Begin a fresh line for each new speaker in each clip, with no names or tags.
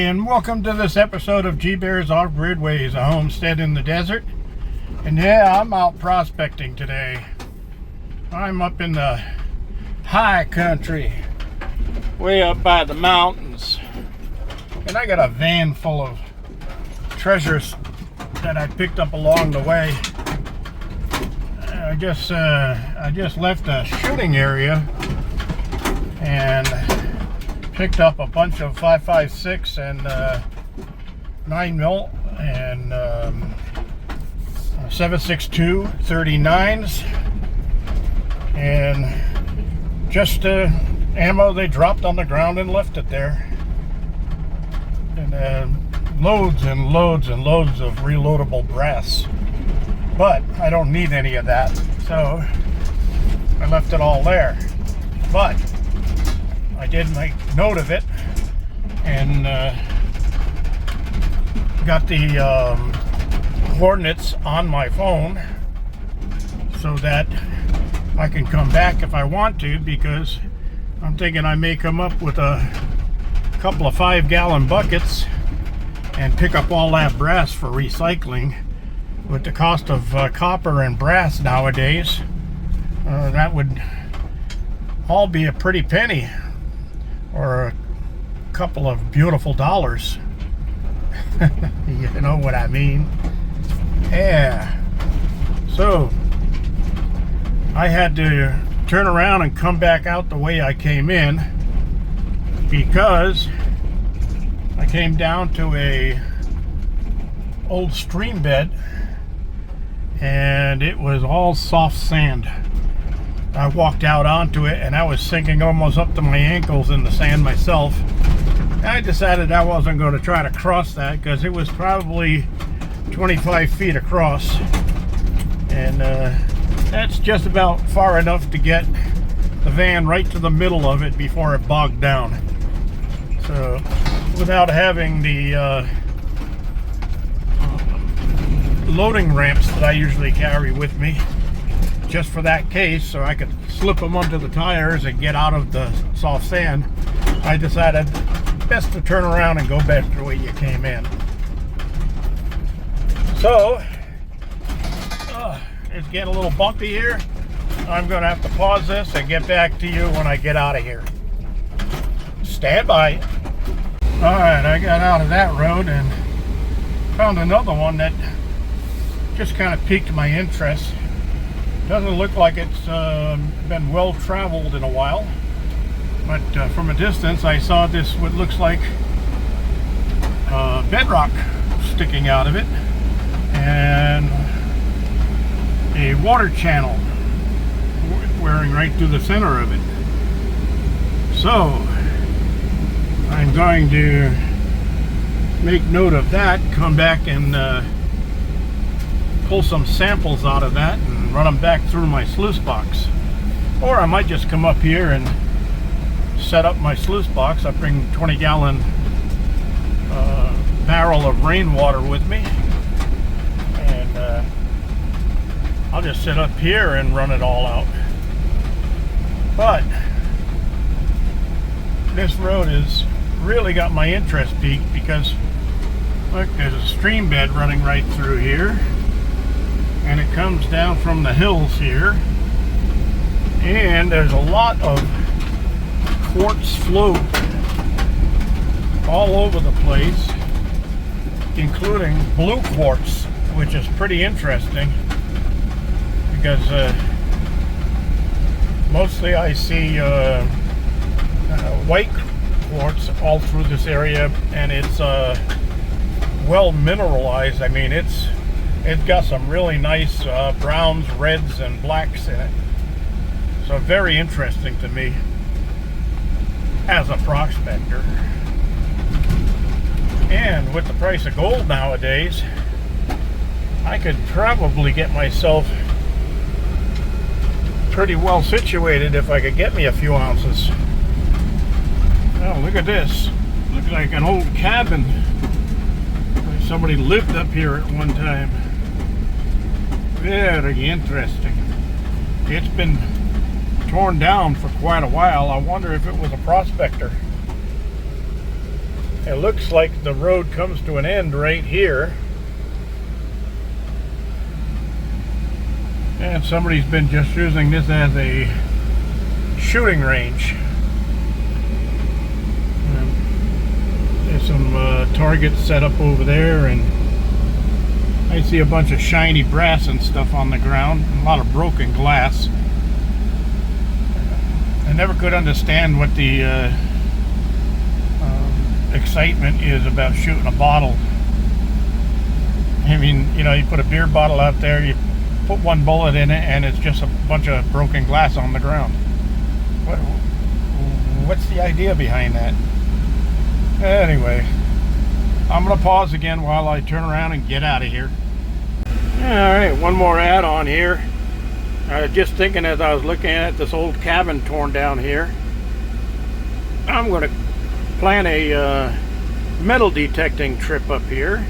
and welcome to this episode of G Bear's Off-Grid Ways, a homestead in the desert. And yeah, I'm out prospecting today. I'm up in the high country, way up by the mountains. And I got a van full of treasures that I picked up along the way. I just left a shooting area and picked up a bunch of 5.56 and 9mm and 7.62 39s, and just ammo they dropped on the ground and left it there, and loads and loads and loads of reloadable brass, but I don't need any of that, so I left it all there. But I did make note of it and got the coordinates on my phone so that I can come back if I want to, because I'm thinking I may come up with a couple of 5-gallon buckets and pick up all that brass for recycling. With the cost of copper and brass nowadays, that would all be a pretty penny, or a couple of beautiful dollars. You know what I mean? Yeah. So I had to turn around and come back out the way I came in, because I came down to a old stream bed and it was all soft sand. I walked out onto it and I was sinking almost up to my ankles in the sand myself. I decided I wasn't going to try to cross that, because it was probably 25 feet across, and that's just about far enough to get the van right to the middle of it before it bogged down. So without having the loading ramps that I usually carry with me, just for that case, so I could slip them onto the tires and get out of the soft sand, I decided best to turn around and go back the way you came in. So it's getting a little bumpy here. I'm gonna have to pause this and get back to you when I get out of here. Stand by. Alright, I got out of that road and found another one that just kind of piqued my interest. Doesn't look like it's been well traveled in a while, but from a distance I saw this, what looks like bedrock sticking out of it, and a water channel wearing right through the center of it. So I'm going to make note of that, come back and pull some samples out of that and run them back through my sluice box. Or I might just come up here and set up my sluice box. I bring 20-gallon barrel of rainwater with me, and I'll just sit up here and run it all out. But this road has really got my interest piqued, because look, there's a stream bed running right through here, and it comes down from the hills here, and there's a lot of quartz float all over the place, including blue quartz, which is pretty interesting, because mostly I see white quartz all through this area, and it's well mineralized. I mean, it's got some really nice browns, reds, and blacks in it. So very interesting to me as a prospector. And with the price of gold nowadays, I could probably get myself pretty well situated if I could get me a few ounces. Oh, look at this. Looks like an old cabin. Somebody lived up here at one time. Very interesting. It's been torn down for quite a while. I wonder if it was a prospector. It looks like the road comes to an end right here. And somebody's been just using this as a shooting range. There's some targets set up over there, and I see a bunch of shiny brass and stuff on the ground, and a lot of broken glass. I never could understand what the excitement is about shooting a bottle. I mean, you know, you put a beer bottle out there, you put one bullet in it, and it's just a bunch of broken glass on the ground. What's the idea behind that? Anyway, I'm gonna pause again while I turn around and get out of here. Alright, one more add-on here. Just thinking as I was looking at this old cabin torn down here, I'm gonna plan a metal detecting trip up here,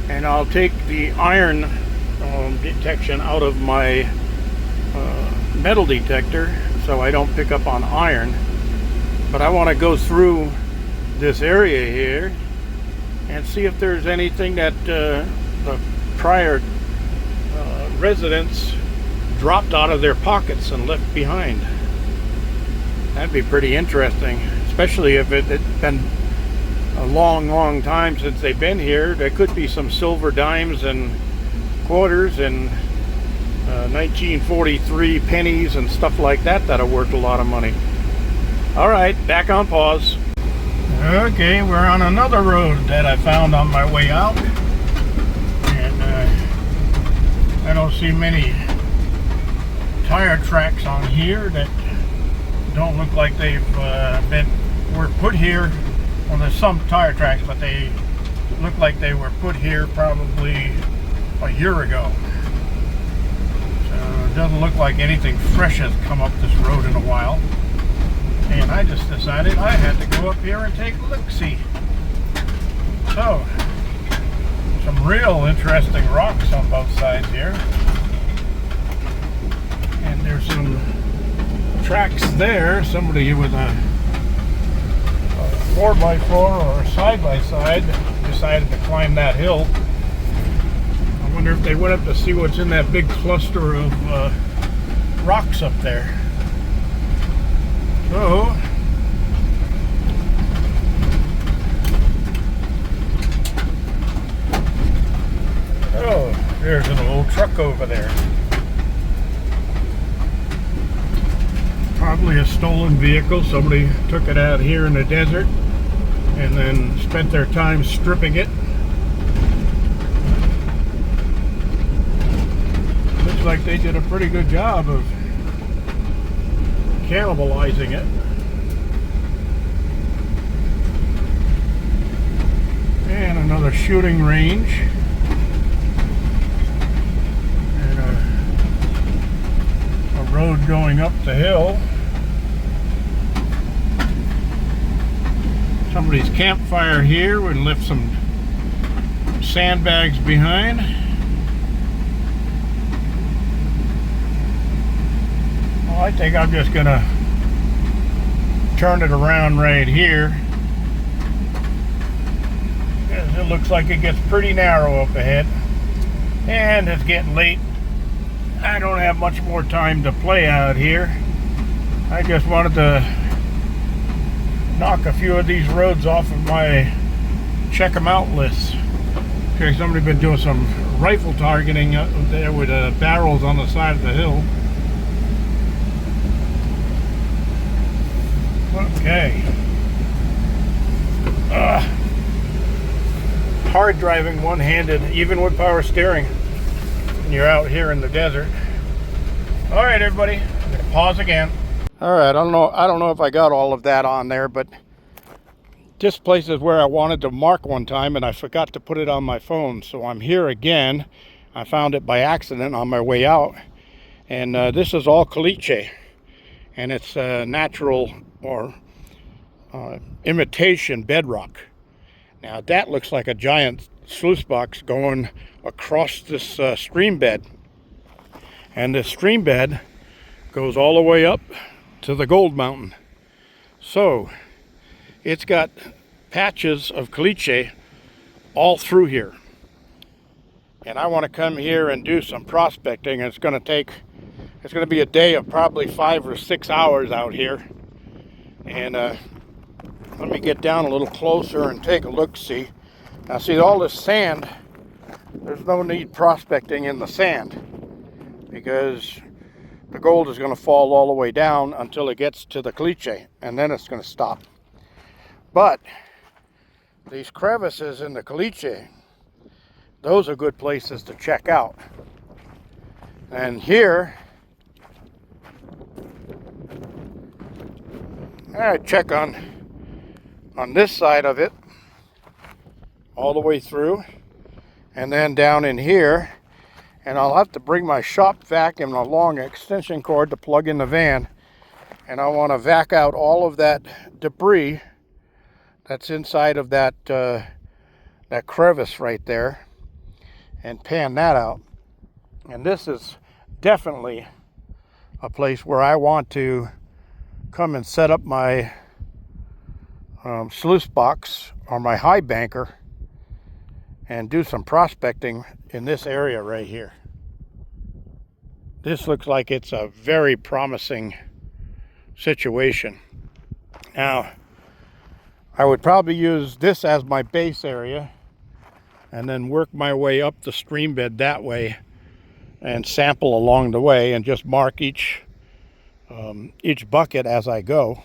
and I'll take the iron detection out of my metal detector so I don't pick up on iron. But I want to go through this area here and see if there's anything that the prior residents dropped out of their pockets and left behind. That'd be pretty interesting, especially if it had been a long time since they've been here. There could be some silver dimes and quarters and 1943 pennies and stuff like that that are worth a lot of money. All right, back on pause. Okay, we're on another road that I found on my way out, and I don't see many tire tracks on here that don't look like they've were put here. Well, there's some tire tracks, but they look like they were put here probably a year ago. So it doesn't look like anything fresh has come up this road in a while. And I just decided I had to go up here and take a look-see. So, some real interesting rocks on both sides here. And there's some tracks there. Somebody with a 4x4 or a side-by-side decided to climb that hill. I wonder if they went up to see what's in that big cluster of rocks up there. So, oh, there's an old truck over there. Probably a stolen vehicle. Somebody took it out here in the desert and then spent their time stripping it. Looks like they did a pretty good job of cannibalizing it. And another shooting range. And a road going up the hill. Somebody's campfire here would lift some sandbags behind. Well, I think I'm just gonna turn it around right here. It looks like it gets pretty narrow up ahead, and it's getting late. I don't have much more time to play out here. I just wanted to knock a few of these roads off of my check them out list. Okay, somebody's been doing some rifle targeting there with barrels on the side of the hill. Okay. Hard driving one-handed, even with power steering, when you're out here in the desert. All right, everybody, I'm gonna pause again. All right, I don't know if I got all of that on there, but this place is where I wanted to mark one time, and I forgot to put it on my phone, so I'm here again. I found it by accident on my way out, and this is all caliche, and it's natural or imitation bedrock. Now that looks like a giant sluice box going across this stream bed, and this stream bed goes all the way up to the Gold Mountain. So it's got patches of caliche all through here. And I want to come here and do some prospecting. It's going to be a day of probably 5 or 6 hours out here. And let me get down a little closer and take a look-see. Now see, all this sand, there's no need prospecting in the sand, because the gold is going to fall all the way down until it gets to the caliche, and then it's going to stop. But these crevices in the caliche, those are good places to check out. And here, I check on this side of it all the way through, and then down in here. And I'll have to bring my shop vacuum and a long extension cord to plug in the van, and I want to vac out all of that debris that's inside of that that crevice right there, and pan that out. And this is definitely a place where I want to come and set up my sluice box or my high banker and do some prospecting in this area right here. This looks like it's a very promising situation. Now, I would probably use this as my base area and then work my way up the stream bed that way and sample along the way and just mark each bucket as I go.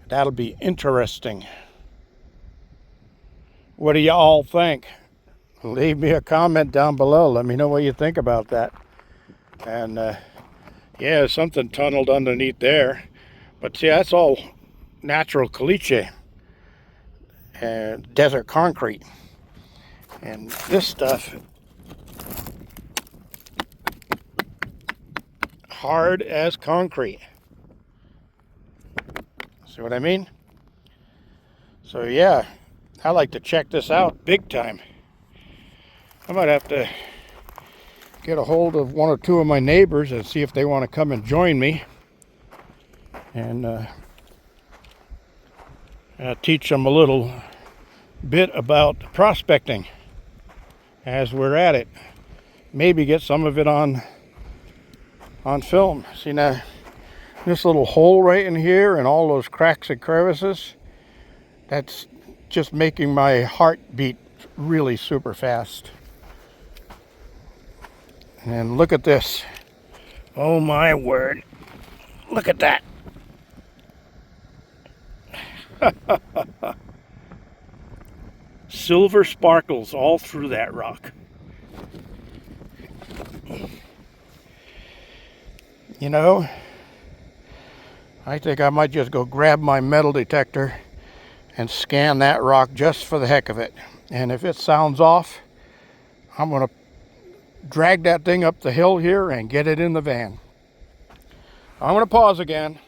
That'll be interesting. What do you all think? Leave me a comment down below. Let me know what you think about that. And yeah, something tunneled underneath there. But see, that's all natural caliche and desert concrete. And this stuff, hard as concrete. See what I mean? So yeah, I like to check this out big time. I might have to get a hold of one or two of my neighbors and see if they want to come and join me, and teach them a little bit about prospecting as we're at it. Maybe get some of it on film. See, now this little hole right in here and all those cracks and crevices, that's just making my heart beat really super fast. And look at this. Oh my word. Look at that. Silver sparkles all through that rock. You know, I think I might just go grab my metal detector and scan that rock just for the heck of it. And if it sounds off, I'm going to drag that thing up the hill here and get it in the van. I'm going to pause again.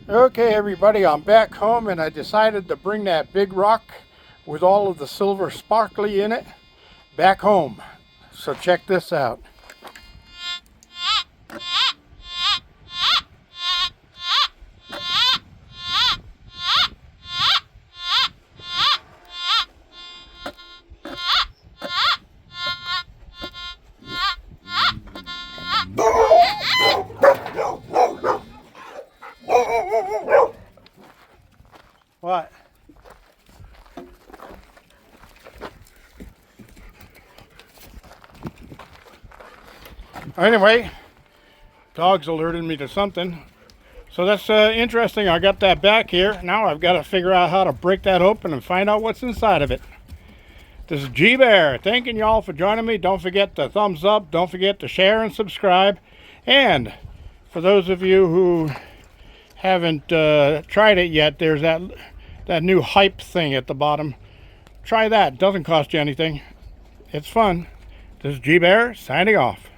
Okay, everybody, I'm back home, and I decided to bring that big rock with all of the silver sparkly in it back home. So check this out. What? Anyway, dogs alerted me to something. So that's interesting. I got that back here. Now I've got to figure out how to break that open and find out what's inside of it. This is G-Bear thanking y'all for joining me. Don't forget to thumbs up. Don't forget to share and subscribe. And for those of you who haven't tried it yet, there's that new hype thing at the bottom. Try that. Doesn't cost you anything. It's fun. This is G-Bear signing off.